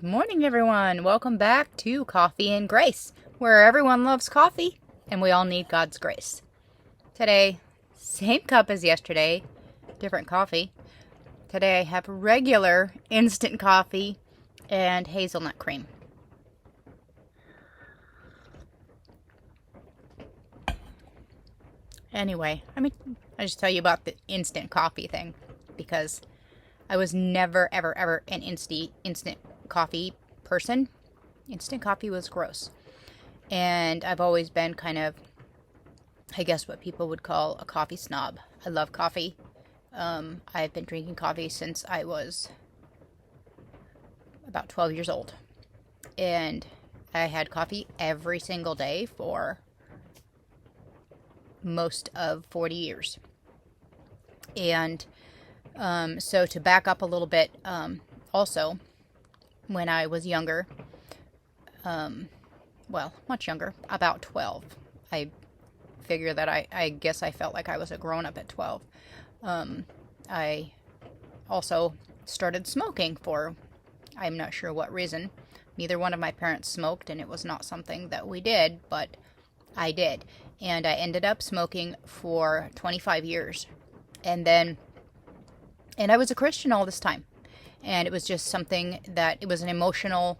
Good morning, everyone. Welcome back to Coffee and Grace, where everyone loves coffee and we all need God's grace. Today, same cup as yesterday, different coffee. Today I have regular instant coffee and hazelnut cream. Anyway, I just tell you about the instant coffee thing because I was never, ever an instant coffee person. Instant coffee was gross. And I've always been kind of, I guess, what people would call a coffee snob. I love coffee. I've been drinking coffee since I was about 12 years old. And I had coffee every single day for most of 40 years. And so to back up a little bit, also, when I was younger, much younger, about 12, I figure that I guess I felt like I was a grown-up at 12. I also started smoking for, I'm not sure what reason. Neither one of my parents smoked, and it was not something that we did, but I did. And I ended up smoking for 25 years. And I was a Christian all this time. And it was just something that, it was an emotional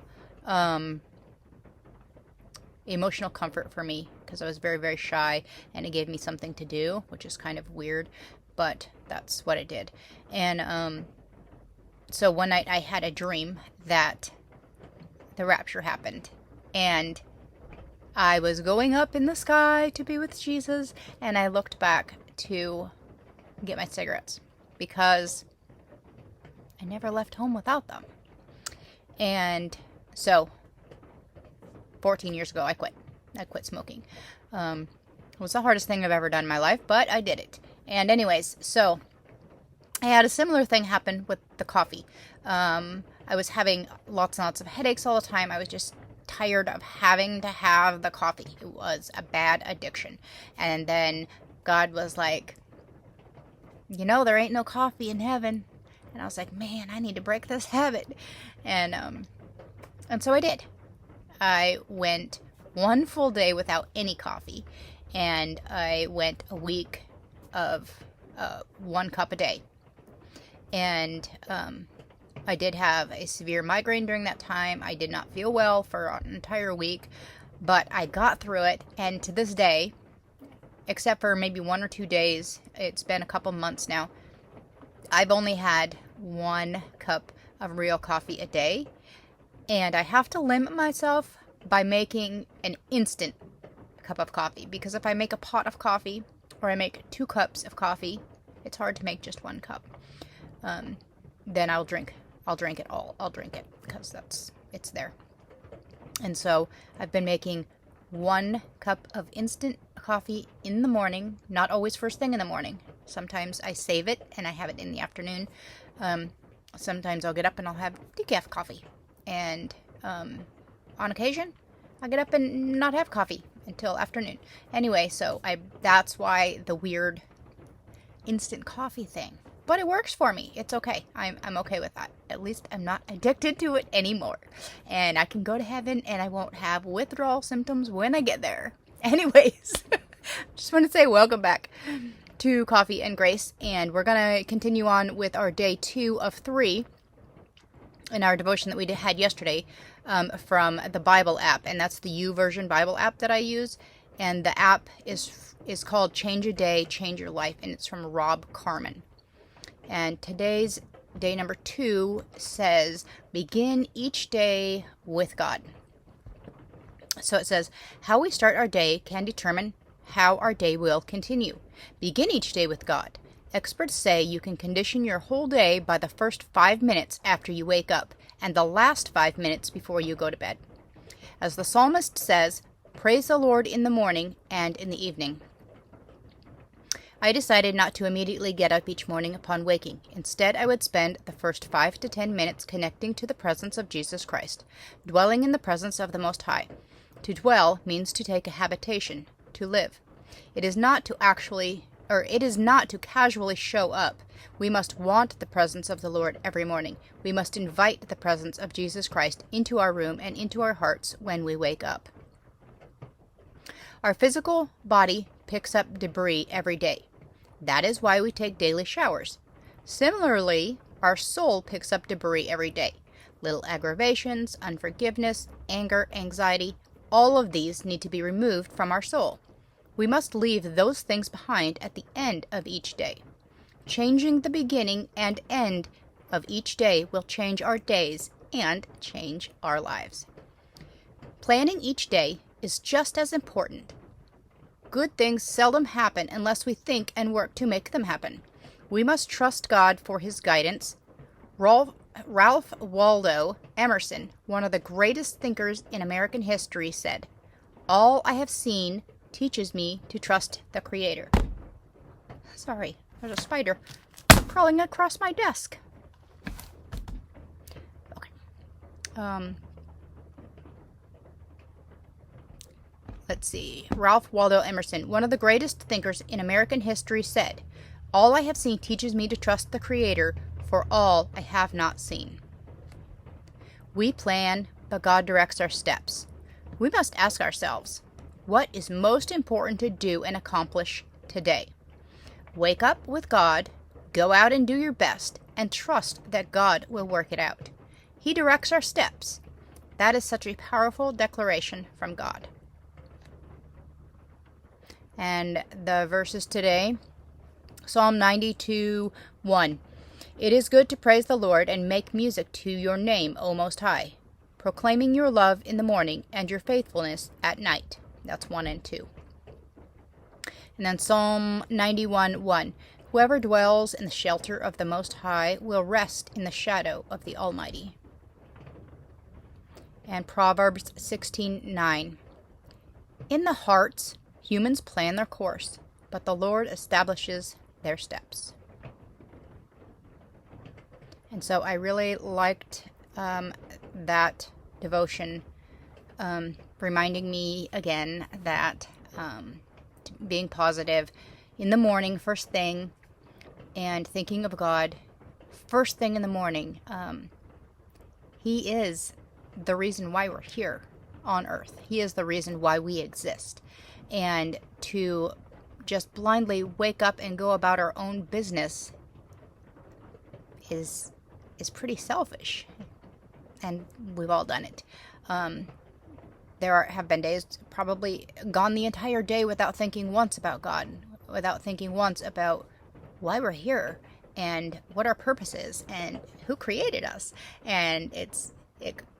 comfort for me because I was very, very shy, and it gave me something to do, which is kind of weird, but that's what it did. And so one night I had a dream that the rapture happened, and I was going up in the sky to be with Jesus, and I looked back to get my cigarettes because I never left home without them. And so 14 years ago, I quit smoking. It was the hardest thing I've ever done in my life, but I did it. And anyways, so I had a similar thing happen with the coffee. I was having lots and lots of headaches all the time. I was just tired of having to have the coffee. It was a bad addiction. And then God was like, there ain't no coffee in heaven. And I was like, man, I need to break this habit. And so I did. I went one full day without any coffee, and I went a week of 1 cup a day. And I did have a severe migraine during that time. I did not feel well for an entire week, but I got through it. And to this day, except for maybe 1 or 2 days, it's been a couple months now, I've only had 1 cup of real coffee a day, and I have to limit myself by making an instant cup of coffee, because if I make a pot of coffee or I make 2 cups of coffee, it's hard to make just 1 cup. Then I'll drink it all. I'll drink it because it's there. And so I've been making 1 cup of instant coffee in the morning, not always first thing in the morning. Sometimes I save it and I have it in the afternoon. Sometimes I'll get up and I'll have decaf coffee. And on occasion, I'll get up and not have coffee until afternoon. Anyway, so that's why the weird instant coffee thing. But it works for me. It's okay. I'm okay with that. At least I'm not addicted to it anymore. And I can go to heaven and I won't have withdrawal symptoms when I get there. Anyways, just want to say welcome back to Coffee and Grace. And we're going to continue on with our day 2 of 3 in our devotion that we had yesterday from the Bible app. And that's the YouVersion Bible app that I use. And the app is called Change a Day, Change Your Life. And it's from Rob Carman. And today's day number 2 says, begin each day with God. So it says, how we start our day can determine how our day will continue. Begin each day with God. Experts say you can condition your whole day by the first 5 minutes after you wake up and the last 5 minutes before you go to bed. As the psalmist says, praise the Lord in the morning and in the evening. I decided not to immediately get up each morning upon waking. Instead, I would spend the first 5 to 10 minutes connecting to the presence of Jesus Christ, dwelling in the presence of the Most High. To dwell means to take a habitation, to live. It is not to actually it is not to casually show up. We must want the presence of the Lord every morning. We must invite the presence of Jesus Christ into our room and into our hearts when we wake up. Our physical body picks up debris every day. That is why we take daily showers. Similarly, our soul picks up debris every day. Little aggravations, unforgiveness, anger, anxiety, all of these need to be removed from our soul. We must leave those things behind at the end of each day. Changing the beginning and end of each day will change our days and change our lives. Planning each day is just as important. Good things seldom happen unless we think and work to make them happen. We must trust God for his guidance. Ralph Waldo Emerson, one of the greatest thinkers in American history, said, "All I have seen teaches me to trust the Creator." Sorry, there's a spider crawling across my desk. Okay. Let's see. Ralph Waldo Emerson, one of the greatest thinkers in American history, said, "All I have seen teaches me to trust the Creator for all I have not seen." We plan, but God directs our steps. We must ask ourselves, what is most important to do and accomplish today? Wake up with God, go out and do your best, and trust that God will work it out. He directs our steps. That is such a powerful declaration from God. And the verses today, Psalm 92:1. It is good to praise the Lord and make music to your name, O Most High, proclaiming your love in the morning and your faithfulness at night. That's 1 and 2. And then Psalm 91:1. Whoever dwells in the shelter of the Most High will rest in the shadow of the Almighty. And Proverbs 16:9. In the hearts, humans plan their course, but the Lord establishes their steps. And so I really liked that devotion, reminding me again that being positive in the morning, first thing, and thinking of God first thing in the morning. He is the reason why we're here on earth. He is the reason why we exist. And to just blindly wake up and go about our own business is pretty selfish, and we've all done it. Have been days, probably gone the entire day without thinking once about God, without thinking once about why we're here and what our purpose is and who created us. And it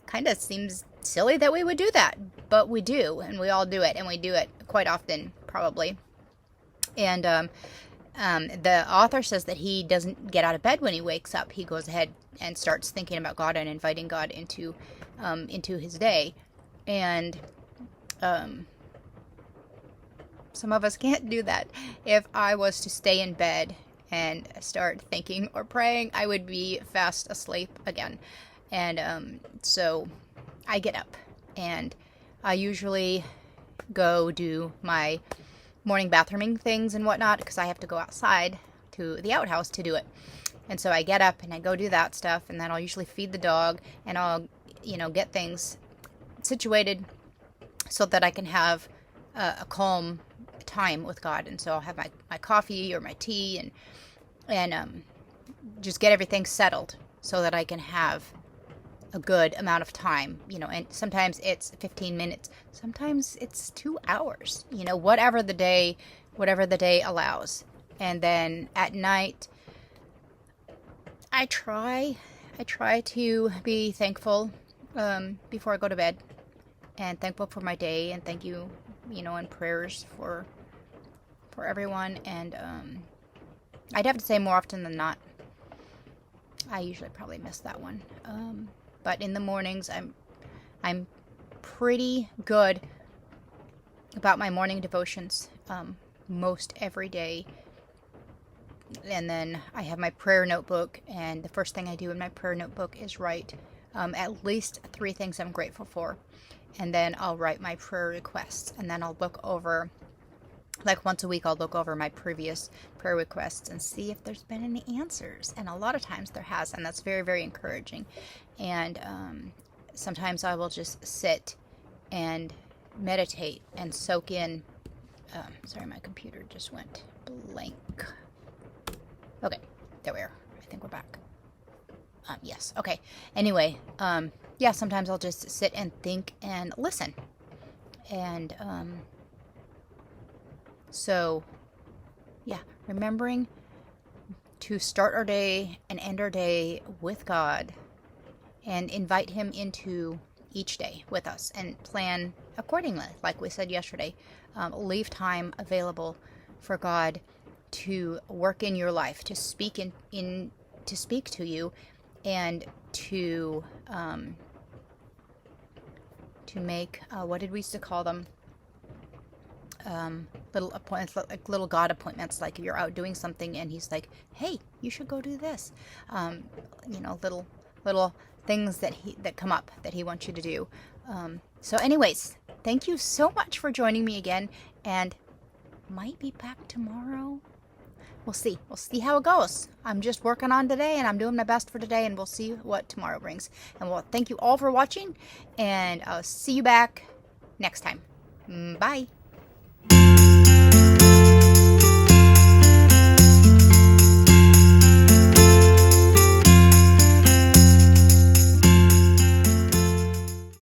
kind of seems silly that we would do that, but we do, and we all do it, and we do it quite often, probably. And the author says that he doesn't get out of bed when he wakes up. He goes ahead and starts thinking about God and inviting God into his day. And some of us can't do that. If I was to stay in bed and start thinking or praying, I would be fast asleep again. And so I get up, and I usually go do my morning bathrooming things and whatnot, because I have to go outside to the outhouse to do it. And so I get up and I go do that stuff, and then I'll usually feed the dog, and I'll get things situated so that I can have a calm time with God. And so I'll have my coffee or my tea and just get everything settled so that I can have a good amount of time, and sometimes it's 15 minutes, sometimes it's 2 hours, whatever the day allows. And then at night, I try to be thankful before I go to bed, and thankful for my day, and thank you, and prayers for everyone. And I'd have to say more often than not, I usually probably miss that one. But in the mornings, I'm pretty good about my morning devotions most every day. And then I have my prayer notebook, and the first thing I do in my prayer notebook is write at least 3 things I'm grateful for. And then I'll write my prayer requests, and then I'll look over like once a week, I'll look over my previous prayer requests and see if there's been any answers. And a lot of times there has, and that's very, very encouraging. And sometimes I will just sit and meditate and soak in. Sorry, my computer just went blank. Okay, there we are. I think we're back. Yes, okay. Anyway, yeah, sometimes I'll just sit and think and listen. And so, yeah, remembering to start our day and end our day with God and invite Him into each day with us and plan accordingly. Like we said yesterday, leave time available for God to work in your life, to speak to speak to you, and to make what did we used to call them? Little appointments, like little God appointments. Like if you're out doing something and He's like, "Hey, you should go do this." Little things that come up that He wants you to do. So, anyways, thank you so much for joining me again, and might be back tomorrow. We'll see. We'll see how it goes. I'm just working on today, and I'm doing my best for today, and we'll see what tomorrow brings. And well, thank you all for watching, and I'll see you back next time. Bye.